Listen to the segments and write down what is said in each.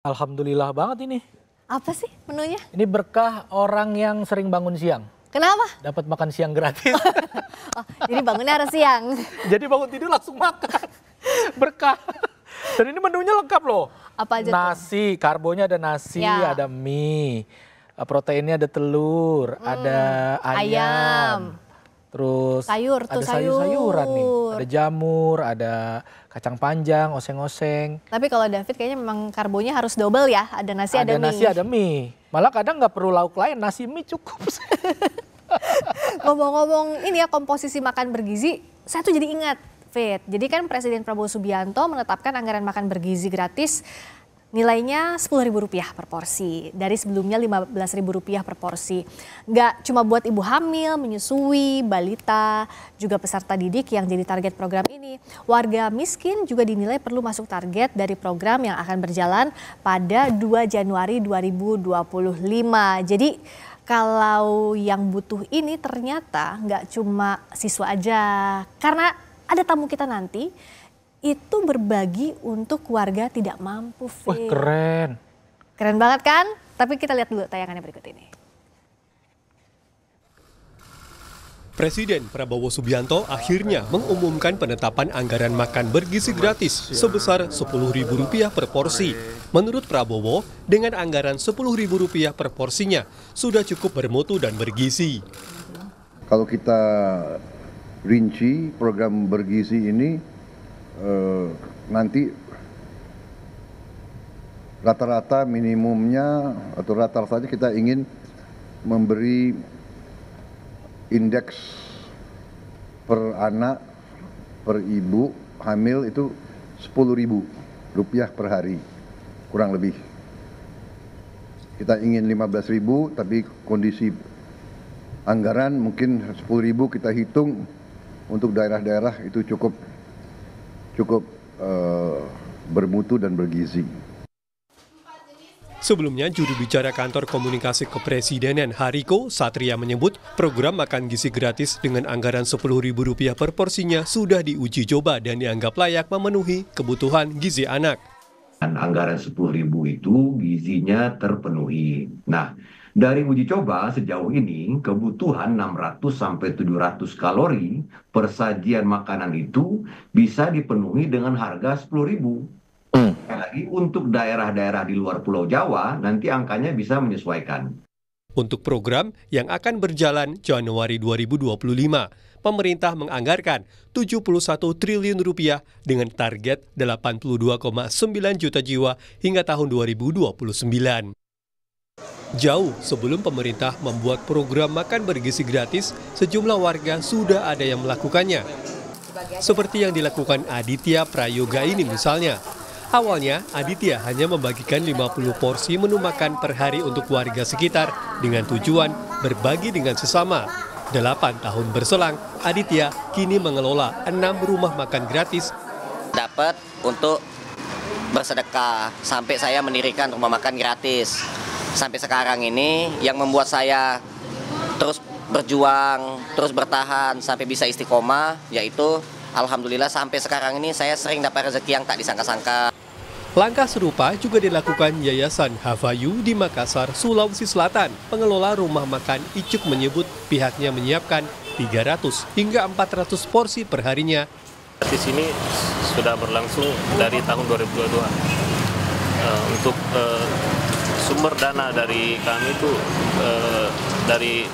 Alhamdulillah banget ini. Apa sih menunya? Ini berkah orang yang sering bangun siang. Kenapa? Dapat makan siang gratis. Oh, jadi bangunnya harus siang. Jadi bangun tidur langsung makan. Berkah. Dan ini menunya lengkap loh. Apa aja nasi, tuh? karbonya ada nasi, Ya. ada mie. Proteinnya ada telur, ada ayam. Terus Sayur tuh, ada sayur-sayuran nih. Ada jamur, ada kacang panjang, oseng-oseng. Tapi kalau David kayaknya memang karbonya harus double ya. Ada nasi, ada mie. Ada nasi, ada mie. Malah kadang nggak perlu lauk lain, nasi mie cukup. Ngomong-ngomong ini ya, komposisi makan bergizi, saya tuh jadi ingat, Fit. Jadi kan Presiden Prabowo Subianto menetapkan anggaran makan bergizi gratis nilainya Rp10.000 per porsi. Dari sebelumnya Rp15.000 per porsi. Nggak cuma buat ibu hamil, menyusui, balita, juga peserta didik yang jadi target program ini. Warga miskin juga dinilai perlu masuk target dari program yang akan berjalan pada 2 Januari 2025. Jadi kalau yang butuh ini ternyata nggak cuma siswa aja. Karena ada tamu kita nanti itu berbagi untuk keluarga tidak mampu. Wah, keren. Keren banget kan? Tapi kita lihat dulu tayangannya berikut ini. Presiden Prabowo Subianto akhirnya mengumumkan penetapan anggaran makan bergizi gratis sebesar Rp10.000 per porsi. Menurut Prabowo, dengan anggaran Rp10.000 per porsinya sudah cukup bermutu dan bergizi. Kalau kita rinci program bergizi ini, nanti rata-rata minimumnya atau rata-ratanya kita ingin memberi indeks per anak per ibu hamil itu Rp10.000 per hari kurang lebih. Kita ingin 15.000 tapi kondisi anggaran mungkin 10.000 kita hitung untuk daerah-daerah itu cukup bermutu dan bergizi. Sebelumnya, juru bicara kantor komunikasi kepresidenan Hariko Satria menyebut program makan gizi gratis dengan anggaran Rp10.000 per porsinya sudah diuji coba dan dianggap layak memenuhi kebutuhan gizi anak. Anggaran Rp10.000 itu gizinya terpenuhi. Nah, dari uji coba sejauh ini kebutuhan 600 sampai 700 kalori per sajian makanan itu bisa dipenuhi dengan harga Rp10.000. Lagi untuk daerah-daerah di luar Pulau Jawa nanti angkanya bisa menyesuaikan. Untuk program yang akan berjalan Januari 2025, pemerintah menganggarkan Rp71 triliun dengan target 82,9 juta jiwa hingga tahun 2029. Jauh sebelum pemerintah membuat program makan bergizi gratis, sejumlah warga sudah ada yang melakukannya. Seperti yang dilakukan Aditya Prayoga ini misalnya. Awalnya, Aditya hanya membagikan 50 porsi menu makan per hari untuk warga sekitar dengan tujuan berbagi dengan sesama. 8 tahun berselang, Aditya kini mengelola 6 rumah makan gratis. Dapat untuk bersedekah sampai saya mendirikan rumah makan gratis. Sampai sekarang ini yang membuat saya terus berjuang, terus bertahan sampai bisa istiqomah, yaitu alhamdulillah sampai sekarang ini saya sering dapat rezeki yang tak disangka-sangka. Langkah serupa juga dilakukan Yayasan Havayu di Makassar, Sulawesi Selatan. Pengelola rumah makan Icuk menyebut pihaknya menyiapkan 300 hingga 400 porsi per harinya. Di sini sudah berlangsung dari tahun 2022. Untuk sumber dana dari kami itu dari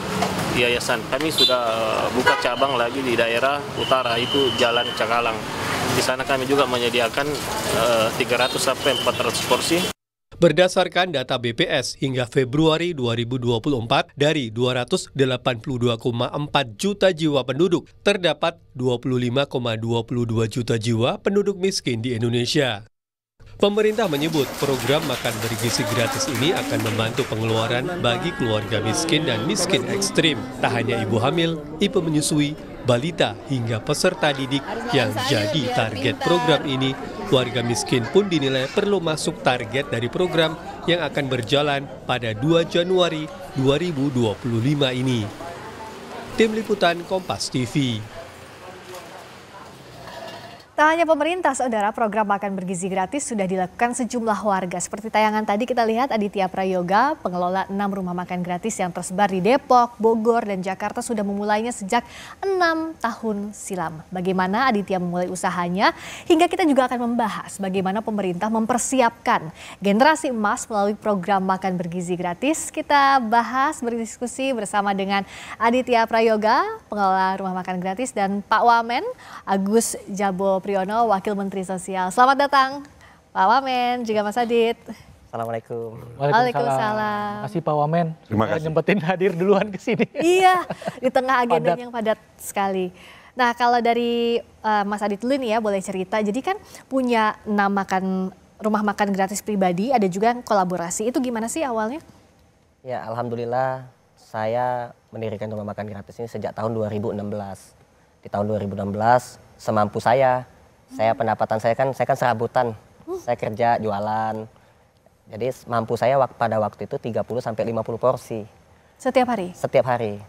yayasan. Kami sudah buka cabang lagi di daerah utara, itu Jalan Cakalang. Di sana kami juga menyediakan 300 sampai 400 porsi. Berdasarkan data BPS hingga Februari 2024, dari 282,4 juta jiwa penduduk, terdapat 25,22 juta jiwa penduduk miskin di Indonesia. Pemerintah menyebut program makan bergizi gratis ini akan membantu pengeluaran bagi keluarga miskin dan miskin ekstrim. Tak hanya ibu hamil, ibu menyusui, balita hingga peserta didik yang jadi target program ini, warga miskin pun dinilai perlu masuk target dari program yang akan berjalan pada 2 Januari 2025 ini. Tim Liputan Kompas TV. Tak hanya pemerintah, saudara, program makan bergizi gratis sudah dilakukan sejumlah warga. Seperti tayangan tadi kita lihat Aditya Prayoga, pengelola 6 rumah makan gratis yang tersebar di Depok, Bogor, dan Jakarta sudah memulainya sejak 6 tahun silam. Bagaimana Aditya memulai usahanya, hingga kita juga akan membahas bagaimana pemerintah mempersiapkan generasi emas melalui program makan bergizi gratis. Kita bahas, berdiskusi bersama dengan Aditya Prayoga, pengelola rumah makan gratis, dan Pak Wamen, Agus Jabo Priyono, Wakil Menteri Sosial. Selamat datang Pak Wamen, juga Mas Adit. Assalamualaikum. Waalaikumsalam. Makasih Pak Wamen. Terima kasih. Nyempetin hadir duluan ke sini. Iya, di tengah agenda yang padat sekali. Nah, kalau dari Mas Adit dulu nih ya, boleh cerita. Jadi kan punya rumah makan gratis pribadi, ada juga yang kolaborasi. Itu gimana sih awalnya? Ya, alhamdulillah saya mendirikan rumah makan gratis ini sejak tahun 2016. Di tahun 2016 semampu saya pendapatan saya kan serabutan. Saya kerja jualan. Jadi mampu saya pada waktu itu 30 sampai 50 porsi. Setiap hari? Setiap hari.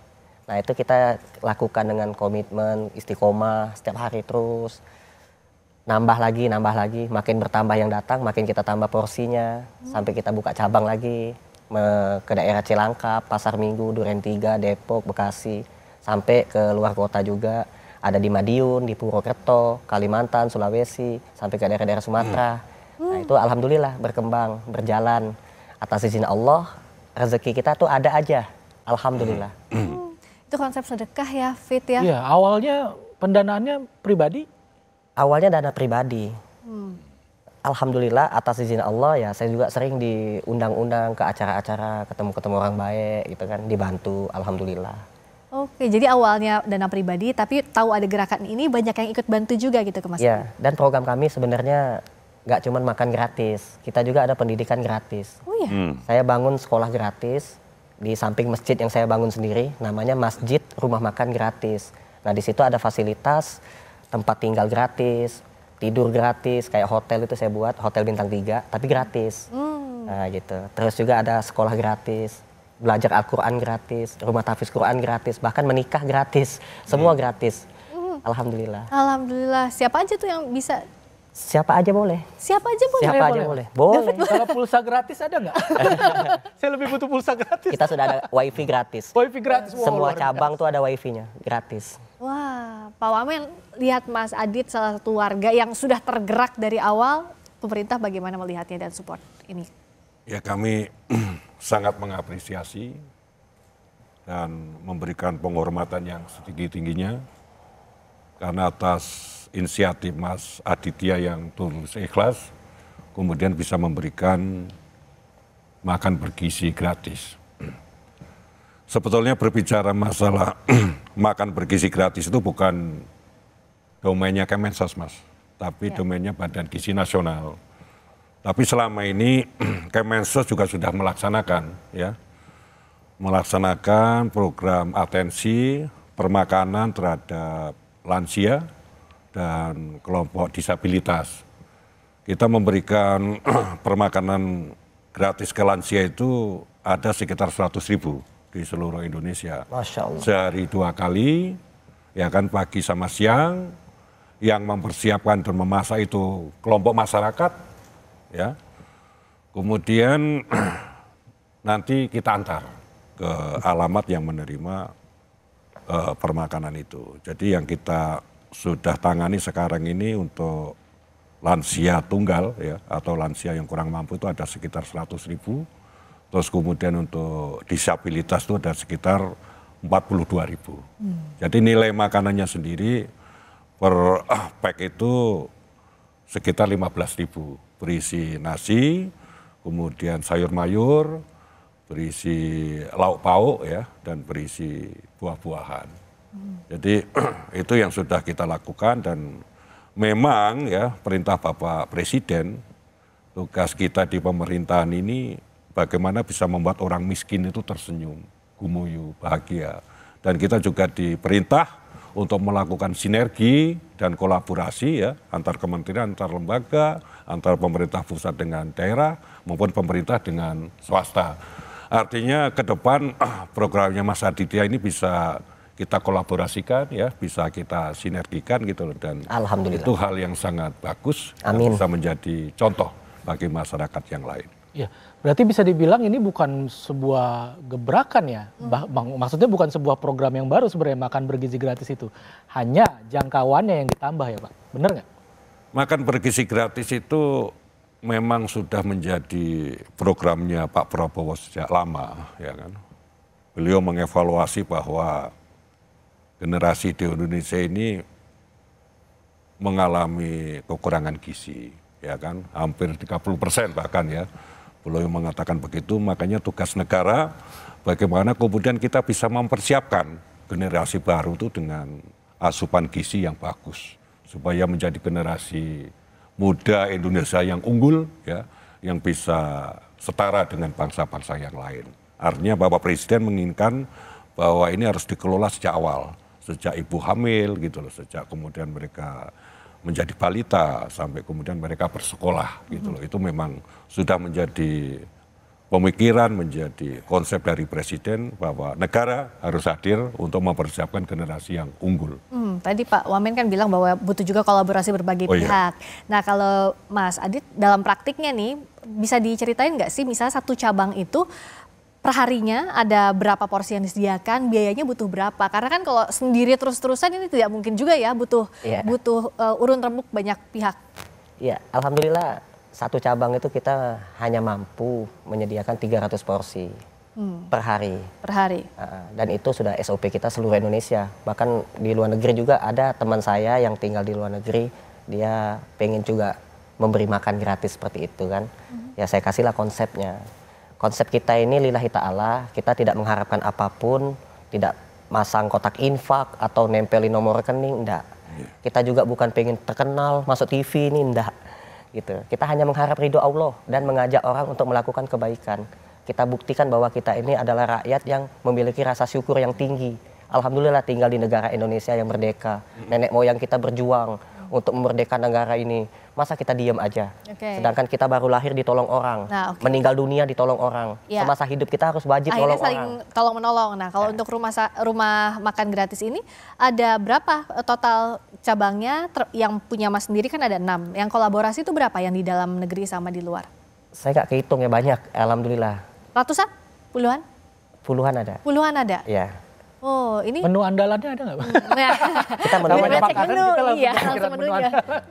Nah, itu kita lakukan dengan komitmen, istiqomah setiap hari terus. Nambah lagi, makin bertambah yang datang, makin kita tambah porsinya. Sampai kita buka cabang lagi ke daerah Cilangkap, Pasar Minggu, Duren 3, Depok, Bekasi. Sampai ke luar kota juga. Ada di Madiun, di Purwokerto, Kalimantan, Sulawesi, sampai ke daerah-daerah Sumatera. Nah, itu alhamdulillah berkembang, berjalan. Atas izin Allah, rezeki kita tuh ada aja. Alhamdulillah. Itu konsep sedekah ya, Fit ya? Iya, awalnya pendanaannya pribadi? Awalnya dana pribadi. Alhamdulillah atas izin Allah ya, saya juga sering diundang-undang ke acara-acara, ketemu-ketemu orang baik gitu kan, dibantu, alhamdulillah. Oke, jadi awalnya dana pribadi, tapi tahu ada gerakan ini banyak yang ikut bantu juga gitu ke Mas. Ya, dan program kami sebenarnya nggak cuma makan gratis, kita juga ada pendidikan gratis. Oh iya? Saya bangun sekolah gratis di samping masjid yang saya bangun sendiri, namanya Masjid Rumah Makan Gratis. Nah, di situ ada fasilitas tempat tinggal gratis, tidur gratis, kayak hotel itu saya buat, hotel bintang 3, tapi gratis. Nah gitu, terus juga ada sekolah gratis. Belajar Al-Quran gratis, rumah tahfiz Quran gratis, bahkan menikah gratis, semua gratis. Alhamdulillah. Alhamdulillah. Siapa aja tuh yang bisa? Siapa aja boleh. Siapa aja boleh? Siapa aja boleh. Boleh. Kalau pulsa gratis ada nggak? Saya lebih butuh pulsa gratis. Kita sudah ada wifi gratis. Wifi gratis. Wow, Semua cabang tuh ada wifi-nya, gratis. Wah, Pak Wamen, lihat Mas Adit salah satu warga yang sudah tergerak dari awal. Pemerintah bagaimana melihatnya dan support ini? Ya, kami sangat mengapresiasi dan memberikan penghormatan yang setinggi-tingginya karena atas inisiatif Mas Aditya yang tulus ikhlas kemudian bisa memberikan makan bergizi gratis. Sebetulnya berbicara masalah makan bergizi gratis itu bukan domainnya Kemensos, Mas, tapi domainnya Badan Gizi Nasional. Tapi selama ini Kemensos juga sudah melaksanakan program atensi permakanan terhadap lansia dan kelompok disabilitas. Kita memberikan permakanan gratis ke lansia itu ada sekitar 100.000 di seluruh Indonesia. Masya Allah. Sehari 2 kali, ya kan, pagi sama siang. Yang mempersiapkan dan memasak itu kelompok masyarakat. Ya, kemudian nanti kita antar ke alamat yang menerima permakanan itu. Jadi yang kita sudah tangani sekarang ini untuk lansia tunggal ya atau lansia yang kurang mampu itu ada sekitar 100.000. Terus kemudian untuk disabilitas itu ada sekitar 42.000. Jadi nilai makanannya sendiri per pack itu sekitar 15.000. Berisi nasi, kemudian sayur mayur, berisi lauk pauk ya, dan berisi buah-buahan. Jadi itu yang sudah kita lakukan dan memang ya perintah Bapak Presiden, tugas kita di pemerintahan ini bagaimana bisa membuat orang miskin itu tersenyum, gumuyu, bahagia. Dan kita juga diperintah untuk melakukan sinergi dan kolaborasi ya antar kementerian, antar lembaga, antar pemerintah pusat dengan daerah maupun pemerintah dengan swasta. Artinya ke depan programnya Mas Aditya ini bisa kita kolaborasikan ya, bisa kita sinergikan gitu loh, dan Alhamdulillah. itu hal yang sangat bagus. Amin. Bisa menjadi contoh bagi masyarakat yang lain. Ya, berarti bisa dibilang ini bukan sebuah gebrakan ya. Maksudnya bukan sebuah program yang baru sebenarnya, makan bergizi gratis itu. Hanya jangkauannya yang ditambah ya Pak. Benar nggak? Makan bergizi gratis itu memang sudah menjadi programnya Pak Prabowo sejak lama, ya kan. Beliau mengevaluasi bahwa generasi di Indonesia ini mengalami kekurangan gizi, ya kan, hampir 30% bahkan ya. Beliau mengatakan begitu, makanya tugas negara bagaimana kemudian kita bisa mempersiapkan generasi baru itu dengan asupan gizi yang bagus, supaya menjadi generasi muda Indonesia yang unggul, ya, yang bisa setara dengan bangsa-bangsa yang lain. Artinya Bapak Presiden menginginkan bahwa ini harus dikelola sejak awal, sejak ibu hamil gitu loh, sejak kemudian mereka menjadi balita sampai kemudian mereka bersekolah gitu loh. Itu memang sudah menjadi pemikiran, menjadi konsep dari Presiden bahwa negara harus hadir untuk mempersiapkan generasi yang unggul. Tadi Pak Wamen kan bilang bahwa butuh juga kolaborasi berbagai pihak. Iya. Nah kalau Mas Adit dalam praktiknya nih bisa diceritain nggak sih misalnya satu cabang itu perharinya ada berapa porsi yang disediakan, biayanya butuh berapa? Karena kan kalau sendiri terus-terusan ini tidak mungkin juga ya, butuh urun rembuk banyak pihak. Iya, alhamdulillah satu cabang itu kita hanya mampu menyediakan 300 porsi per hari. Per hari. Dan itu sudah SOP kita seluruh Indonesia. Bahkan di luar negeri juga ada teman saya yang tinggal di luar negeri, dia pengen juga memberi makan gratis seperti itu kan. Ya saya kasihlah konsepnya. Konsep kita ini lillahi ta'ala, kita tidak mengharapkan apapun, tidak masang kotak infak atau nempelin nomor rekening, enggak. Kita juga bukan pengen terkenal, masuk TV ini, enggak. Gitu. Kita hanya mengharap ridho Allah dan mengajak orang untuk melakukan kebaikan. Kita buktikan bahwa kita ini adalah rakyat yang memiliki rasa syukur yang tinggi. Alhamdulillah tinggal di negara Indonesia yang merdeka. Nenek moyang kita berjuang untuk memerdekakan negara ini. Masa kita diam aja? Sedangkan kita baru lahir ditolong orang, meninggal dunia ditolong orang. Semasa hidup kita harus wajib tolong saling orang. Tolong menolong. Nah kalau untuk rumah makan gratis ini ada berapa total cabangnya? Yang punya Mas sendiri kan ada 6. Yang kolaborasi itu berapa yang di dalam negeri sama di luar? Saya nggak kehitung ya, banyak. Alhamdulillah. Ratusan? Puluhan? Puluhan ada. Puluhan ada? Iya. Oh, ini menu andalannya ada nggak, Pak? Kita menu menunya.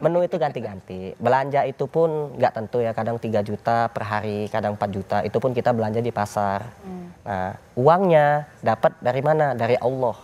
Menu itu ganti-ganti. Belanja itu pun nggak tentu ya, kadang 3 juta per hari, kadang 4 juta. Itu pun kita belanja di pasar. Nah, uangnya dapat dari mana? Dari Allah.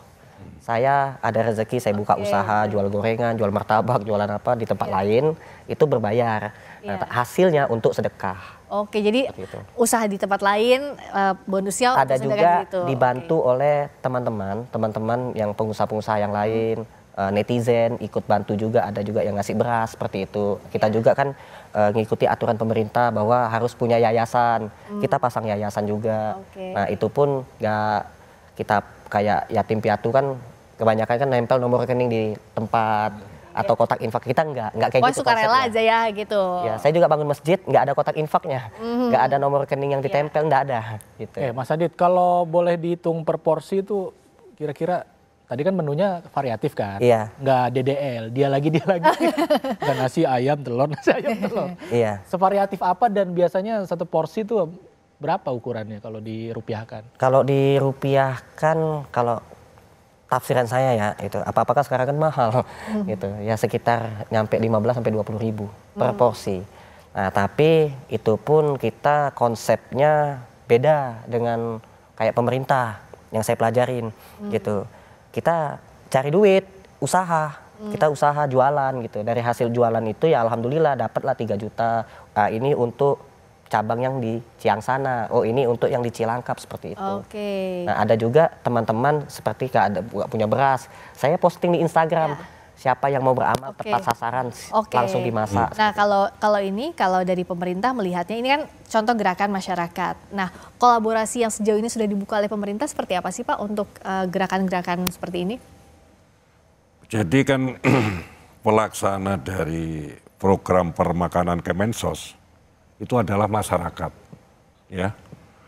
Saya ada rezeki, saya buka usaha, jual gorengan, jual martabak, jualan apa di tempat lain, itu berbayar. Nah, hasilnya untuk sedekah. Oke, jadi usaha di tempat lain bonusnya ada juga gitu. Dibantu oleh teman-teman yang pengusaha-pengusaha yang lain, netizen ikut bantu juga, ada juga yang ngasih beras seperti itu. Kita juga kan ngikuti aturan pemerintah bahwa harus punya yayasan. Kita pasang yayasan juga. Nah, itu pun nggak kita kayak yatim piatu kan kebanyakan kan nempel nomor rekening di tempat atau kotak infak, kita nggak kayak gitu. Sukarela aja ya gitu. Ya, saya juga bangun masjid nggak ada kotak infaknya, nggak ada nomor rekening yang ditempel, nggak ada. Gitu. Mas Adit, kalau boleh dihitung per porsi itu kira-kira tadi kan menunya variatif kan? Iya. Nggak DDL, dia lagi. Nggak nasi ayam telur, nasi ayam telur. Iya. Sevariatif apa dan biasanya satu porsi itu berapa ukurannya kalau dirupiahkan? Kalau dirupiahkan, kalau tafsiran saya ya itu apakah sekarang kan mahal gitu ya, sekitar nyampe 15 sampai 20 ribu per porsi. Nah tapi itu pun kita konsepnya beda dengan kayak pemerintah yang saya pelajarin gitu. Kita cari duit, usaha, kita usaha jualan gitu. Dari hasil jualan itu ya alhamdulillah dapatlah 3 juta. Ini untuk cabang yang di Ciangsana, oh ini untuk yang di Cilangkap seperti itu. Nah ada juga teman-teman seperti ada punya beras, saya posting di Instagram, siapa yang mau beramal tepat sasaran langsung dimasak. Nah kalau dari pemerintah melihatnya ini kan contoh gerakan masyarakat. Nah kolaborasi yang sejauh ini sudah dibuka oleh pemerintah seperti apa sih Pak untuk gerakan-gerakan seperti ini? Jadi kan pelaksana dari program permakanan Kemensos itu adalah masyarakat, ya.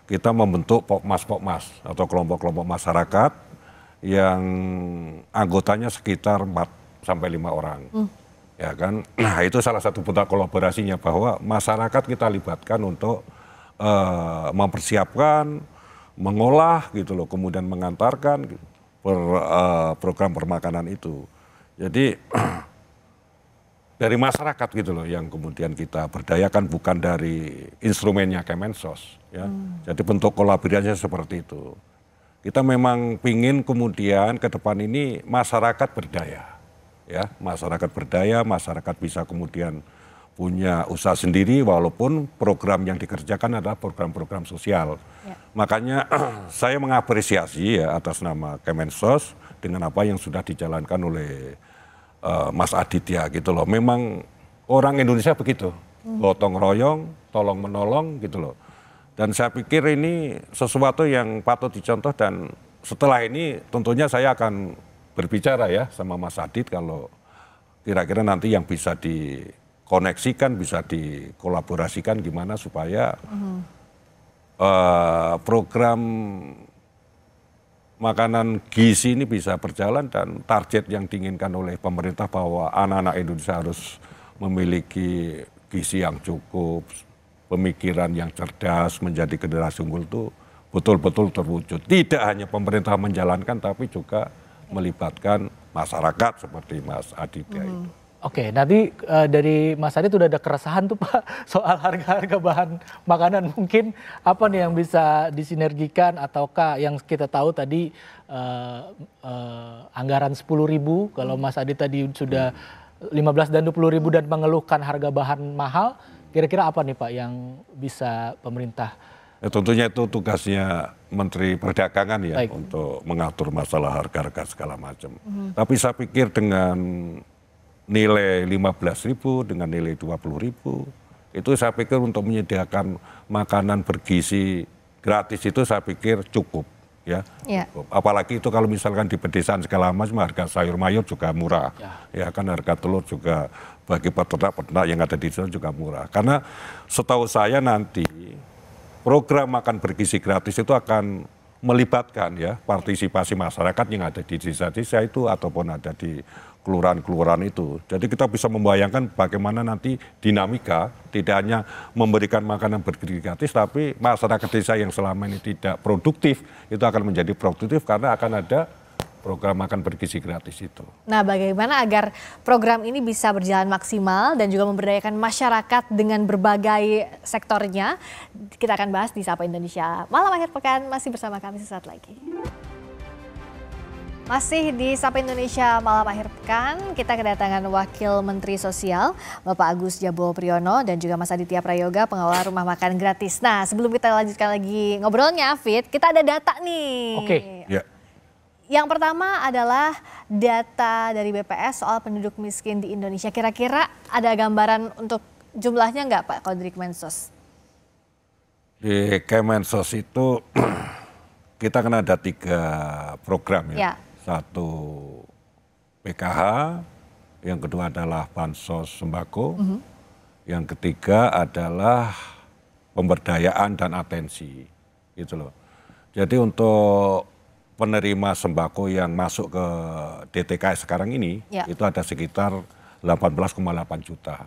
Kita membentuk pokmas atau kelompok-kelompok masyarakat yang anggotanya sekitar 4 sampai 5 orang. Ya kan? Nah, itu salah satu bentuk kolaborasinya bahwa masyarakat kita libatkan untuk mempersiapkan, mengolah gitu loh, kemudian mengantarkan program permakanan itu. Jadi dari masyarakat gitu loh yang kemudian kita berdayakan, bukan dari instrumennya Kemensos ya. Jadi bentuk kolaborasinya seperti itu. Kita memang pingin kemudian ke depan ini masyarakat berdaya ya, masyarakat berdaya, masyarakat bisa kemudian punya usaha sendiri walaupun program yang dikerjakan adalah program-program sosial. Ya. Makanya saya mengapresiasi ya atas nama Kemensos dengan apa yang sudah dijalankan oleh Mas Aditya gitu loh. Memang orang Indonesia begitu, gotong royong, tolong menolong gitu loh. Dan saya pikir ini sesuatu yang patut dicontoh, dan setelah ini tentunya saya akan berbicara ya sama Mas Adit kalau kira-kira nanti yang bisa dikoneksikan, bisa dikolaborasikan gimana supaya program makanan gizi ini bisa berjalan, dan target yang diinginkan oleh pemerintah bahwa anak-anak Indonesia harus memiliki gizi yang cukup, pemikiran yang cerdas, menjadi generasi unggul itu betul-betul terwujud. Tidak hanya pemerintah menjalankan, tapi juga melibatkan masyarakat seperti Mas Aditya itu. Oke, nanti dari Mas Adit udah ada keresahan tuh Pak soal harga-harga bahan makanan. Mungkin apa nih yang bisa disinergikan, ataukah yang kita tahu tadi anggaran 10.000, kalau Mas Adit tadi sudah 15 dan 20.000 dan mengeluhkan harga bahan mahal, kira-kira apa nih Pak yang bisa pemerintah? Ya, tentunya itu tugasnya Menteri Perdagangan ya. Baik. Untuk mengatur masalah harga-harga segala macam. Tapi saya pikir dengan nilai 15.000 dengan nilai 20.000 itu saya pikir untuk menyediakan makanan bergizi gratis itu saya pikir cukup ya. Cukup. Apalagi itu kalau misalkan di pedesaan segala macam harga sayur mayur juga murah ya kan, harga telur juga bagi peternak yang ada di sana juga murah. Karena setahu saya nanti program makan bergizi gratis itu akan melibatkan ya partisipasi masyarakat yang ada di desa-desa itu ataupun ada di kelurahan-kelurahan itu. Jadi kita bisa membayangkan bagaimana nanti dinamika, tidak hanya memberikan makanan bergizi gratis, tapi masyarakat desa yang selama ini tidak produktif itu akan menjadi produktif karena akan ada program makan bergizi gratis itu. Nah, bagaimana agar program ini bisa berjalan maksimal dan juga memberdayakan masyarakat dengan berbagai sektornya? Kita akan bahas di Sapa Indonesia Malam Akhir Pekan, masih bersama kami sesaat lagi. Masih di Sapa Indonesia Malam Akhir Pekan, kita kedatangan Wakil Menteri Sosial, Bapak Agus Jabo Priyono, dan juga Mas Aditya Prayoga, pengelola rumah makan gratis. Nah, sebelum kita lanjutkan lagi ngobrolnya, Fit, kita ada data nih. Oke. Ya. Yang pertama adalah data dari BPS soal penduduk miskin di Indonesia. Kira-kira ada gambaran untuk jumlahnya nggak Pak kalau dari Kemensos? Di Kemensos itu kita kan ada 3 program ya. Satu PKH, yang kedua adalah bansos sembako, yang ketiga adalah pemberdayaan dan atensi, gitu loh. Jadi untuk penerima sembako yang masuk ke DTKS sekarang ini, itu ada sekitar 18,8 juta.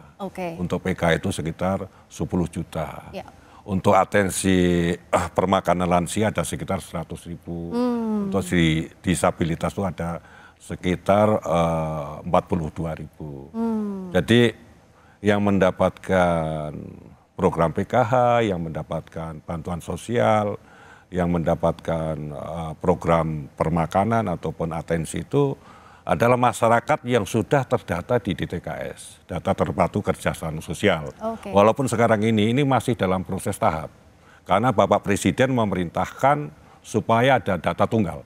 Untuk PKH itu sekitar 10 juta. Untuk atensi permakanan lansia ada sekitar 100.000. Untuk disabilitas itu ada sekitar 42.000. Jadi yang mendapatkan program PKH, yang mendapatkan bantuan sosial, yang mendapatkan program permakanan ataupun atensi itu adalah masyarakat yang sudah terdata di DTKS, data terpadu kerjasama sosial. Walaupun sekarang ini masih dalam proses tahap, karena Bapak Presiden memerintahkan supaya ada data tunggal,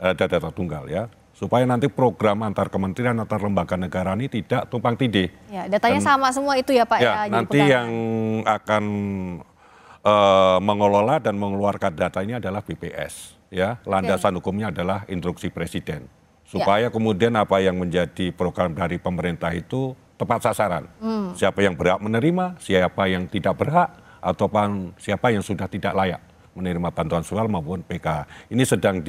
ada data tunggal ya, supaya nanti program antar kementerian, antar lembaga negara ini tidak tumpang tindih. Ya, datanya sama semua itu ya Pak ya. Nanti yang akan mengelola dan mengeluarkan data ini adalah BPS, ya, landasan hukumnya adalah instruksi Presiden. Supaya kemudian apa yang menjadi program dari pemerintah itu tepat sasaran. Siapa yang berhak menerima, siapa yang tidak berhak, ataupun siapa yang sudah tidak layak menerima bantuan sosial maupun PKH. Ini sedang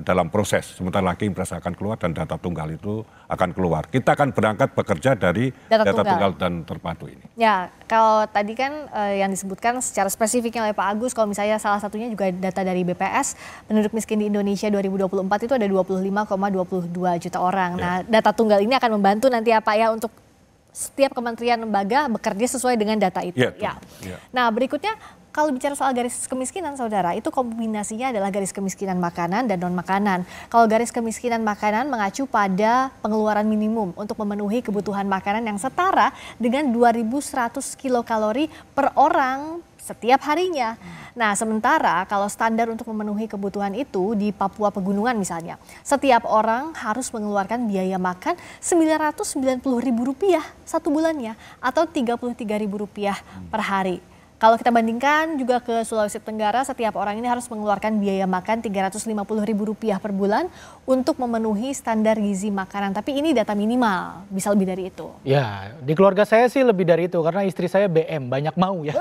dalam proses. Sebentar lagi impres akan keluar dan data tunggal itu akan keluar. Kita akan berangkat bekerja dari data tunggal dan terpadu ini. Ya, kalau tadi kan yang disebutkan secara spesifiknya oleh Pak Agus, kalau misalnya salah satunya juga data dari BPS, penduduk miskin di Indonesia 2024 itu ada 25,22 juta orang. Nah, data tunggal ini akan membantu nanti ya Pak ya untuk setiap kementerian lembaga bekerja sesuai dengan data itu. Ya. Nah, berikutnya kalau bicara soal garis kemiskinan, saudara, itu kombinasinya adalah garis kemiskinan makanan dan non-makanan. Kalau garis kemiskinan makanan mengacu pada pengeluaran minimum untuk memenuhi kebutuhan makanan yang setara dengan 2.100 kilokalori per orang setiap harinya. Nah, sementara kalau standar untuk memenuhi kebutuhan itu di Papua Pegunungan misalnya, setiap orang harus mengeluarkan biaya makan Rp990.000 satu bulannya atau Rp33.000 per hari. Kalau kita bandingkan juga ke Sulawesi Tenggara, setiap orang ini harus mengeluarkan biaya makan Rp350.000 per bulan untuk memenuhi standar gizi makanan. Tapi ini data minimal, bisa lebih dari itu. Ya, di keluarga saya sih lebih dari itu karena istri saya BM, banyak mau ya.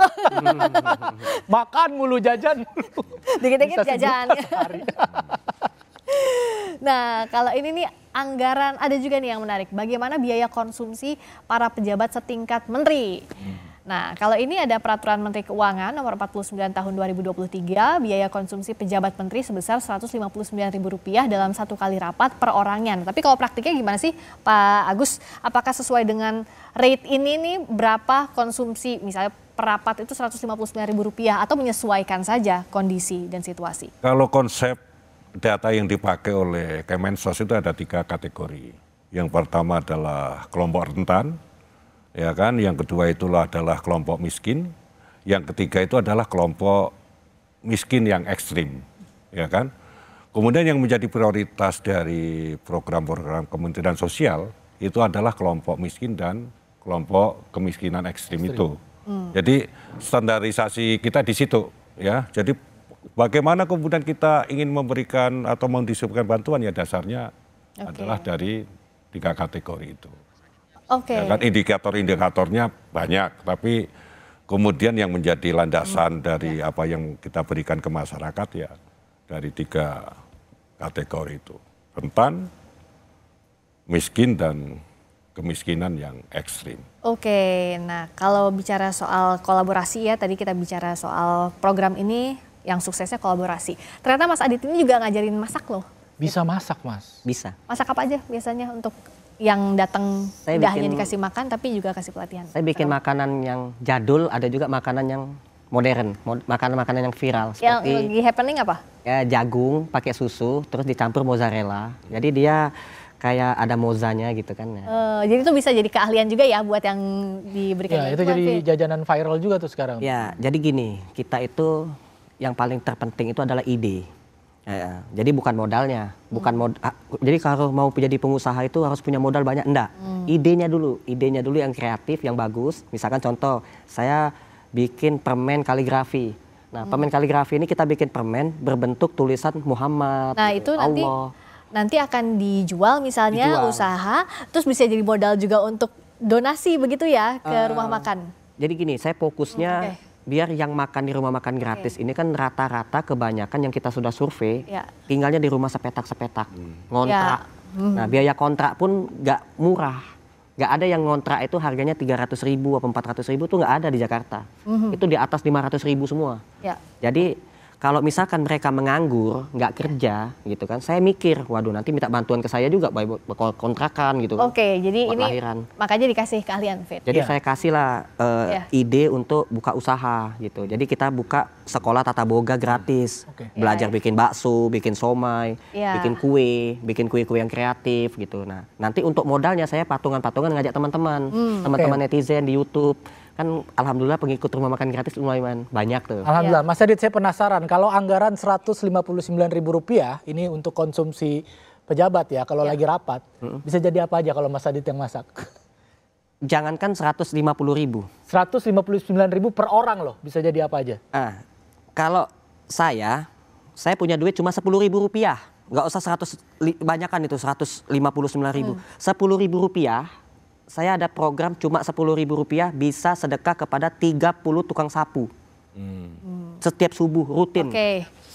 Makan mulu, jajan mulu. Dikit-dikit jajan. Nah, kalau ini nih anggaran, ada juga nih yang menarik. Bagaimana biaya konsumsi para pejabat setingkat menteri? Nah, kalau ini ada Peraturan Menteri Keuangan nomor 49 tahun 2023, biaya konsumsi pejabat menteri sebesar Rp159.000 dalam satu kali rapat per orangnya. Nah, tapi kalau praktiknya gimana sih Pak Agus? Apakah sesuai dengan rate ini nih berapa konsumsi misalnya per rapat itu Rp159.000 atau menyesuaikan saja kondisi dan situasi? Kalau konsep data yang dipakai oleh Kemensos itu ada 3 kategori. Yang pertama adalah kelompok rentan. Ya kan, yang kedua itulah adalah kelompok miskin, yang ketiga itu adalah kelompok miskin yang ekstrim, ya kan. Kemudian yang menjadi prioritas dari program-program Kementerian Sosial itu adalah kelompok miskin dan kelompok kemiskinan ekstrim itu. Jadi standarisasi kita di situ, ya. Jadi bagaimana kemudian kita ingin memberikan atau mendistribusikan bantuan ya dasarnya adalah dari 3 kategori itu. Ya kan, indikator-indikatornya banyak, tapi kemudian yang menjadi landasan dari apa yang kita berikan ke masyarakat ya dari 3 kategori itu. Rentan, miskin, dan kemiskinan yang ekstrim. Oke, nah kalau bicara soal kolaborasi ya, tadi kita bicara soal program ini yang suksesnya kolaborasi. Ternyata Mas Adit ini juga ngajarin masak loh. Bisa masak, Mas? Bisa. Masak apa aja biasanya untuk yang datang tidak hanya dikasih makan tapi juga kasih pelatihan? Saya bikin makanan yang jadul, ada juga makanan yang modern, makanan-makanan yang viral. Yang lagi happening apa? Ya, jagung pakai susu, terus dicampur mozzarella. Jadi dia kayak ada mozanya gitu kan. Jadi itu bisa jadi keahlian juga ya buat yang diberikan. Ya, itu jadi jajanan viral juga tuh sekarang. Ya, jadi gini, kita itu yang paling terpenting itu adalah ide. Ya, jadi bukan modalnya, jadi kalau mau jadi pengusaha itu harus punya modal banyak, enggak. Idenya dulu yang kreatif, yang bagus. Misalkan contoh, saya bikin permen kaligrafi. Nah, permen kaligrafi ini kita bikin permen berbentuk tulisan Muhammad. Nah, itu nanti akan dijual misalnya usaha, terus bisa jadi modal juga untuk donasi begitu ya ke rumah makan. Jadi gini, saya fokusnya biar yang makan di rumah makan gratis ini kan rata-rata kebanyakan yang kita sudah survei tinggalnya di rumah sepetak-sepetak, ngontrak. Nah, biaya kontrak pun nggak murah. Nggak ada yang ngontrak itu harganya 300.000 atau 400.000 tuh nggak ada di Jakarta. Itu di atas 500.000 semua. Jadi kalau misalkan mereka menganggur, nggak kerja gitu kan, saya mikir, waduh nanti minta bantuan ke saya juga bakal kontrakan gitu kan. Oke, jadi ini lahiran. Makanya dikasih keahlian Fit. Jadi saya kasihlah ide untuk buka usaha gitu. Jadi kita buka sekolah tata boga gratis, belajar bikin bakso, bikin somai, bikin kue yang kreatif gitu. Nah, nanti untuk modalnya saya patungan-patungan ngajak teman-teman, netizen di YouTube. Kan alhamdulillah pengikut rumah makan gratis lumayan banyak tuh. Alhamdulillah. Mas Adit, saya penasaran kalau anggaran Rp159.000 ini untuk konsumsi pejabat ya kalau lagi rapat, bisa jadi apa aja kalau Mas Adit yang masak? Jangankan 150.000. 159.000 per orang loh, bisa jadi apa aja? Kalau saya punya duit cuma Rp10.000. Nggak usah 100, banyakan itu 159.000. Rp10.000 saya ada program cuma Rp10.000 bisa sedekah kepada 30 tukang sapu. Setiap subuh rutin. 10.000.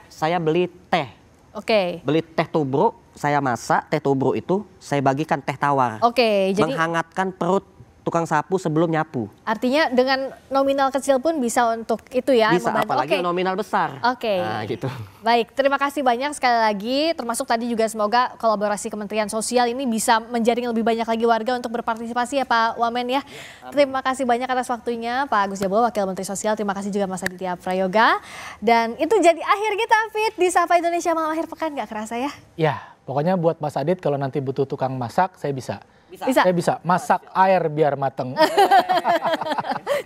Saya beli teh Oke. Beli teh tubruk, saya masak teh tubruk itu, saya bagikan teh tawar. Oke, jadi menghangatkan perut tukang sapu sebelum nyapu. artinya dengan nominal kecil pun bisa untuk itu ya. Bisa, membantu. apalagi Oke. nominal besar. Oke. Nah, gitu. Baik, terima kasih banyak sekali lagi. Termasuk tadi juga semoga kolaborasi Kementerian Sosial ini bisa menjaring lebih banyak lagi warga untuk berpartisipasi ya Pak Wamen ya. Terima kasih banyak atas waktunya Pak Agus Jabo, Wakil Menteri Sosial. Terima kasih juga Mas Aditya Prayoga. Dan itu jadi akhir kita Fit di Sapa Indonesia Malam Akhir Pekan, gak kerasa ya? Ya, pokoknya buat Mas Adit kalau nanti butuh tukang masak, saya bisa. Bisa. Saya bisa masak air biar mateng.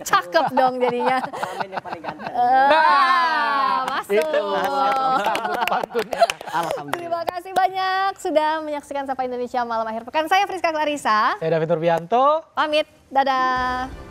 Cakep dong jadinya. Wamen yang paling ganteng. Masuk. Alhamdulillah. Terima kasih banyak sudah menyaksikan Sapa Indonesia Malam Akhir Pekan. Saya Friska Clarissa. Saya David Nurbianto. Pamit. Dadah.